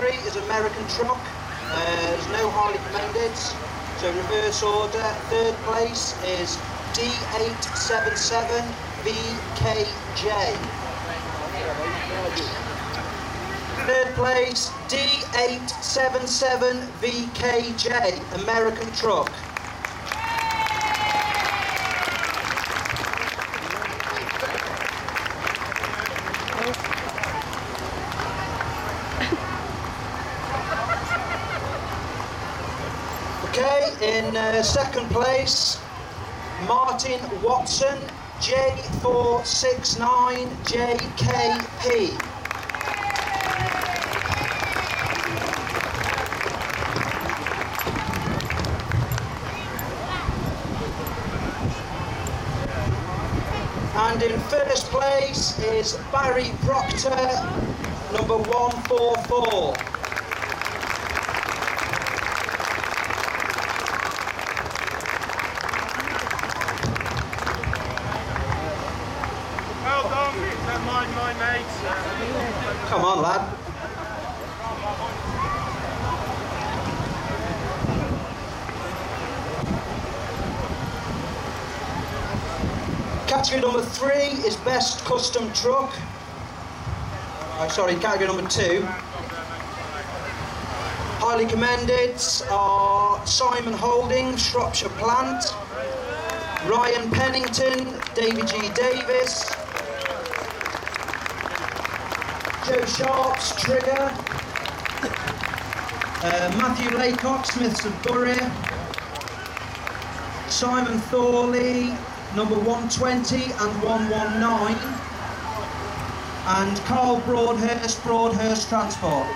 3 is American Truck. There's no highly commended. So reverse order. Third place is D877 VKJ. Third place, D877 VKJ, American Truck. Okay, in second place, Martin Watson, J469 JKP. And in first place is Barry Proctor, number 144. Well done, don't mind my mates. Come on, lad. Category number 3 is Best Custom Truck. Oh, sorry, category number 2. Highly commended are Simon Holding, Shropshire Plant, Ryan Pennington, David G. Davis, Joe Sharp's Trigger, Matthew Laycock, Smiths of Bury, Simon Thorley, number 120 and 119, and Carl Broadhurst, Broadhurst Transport.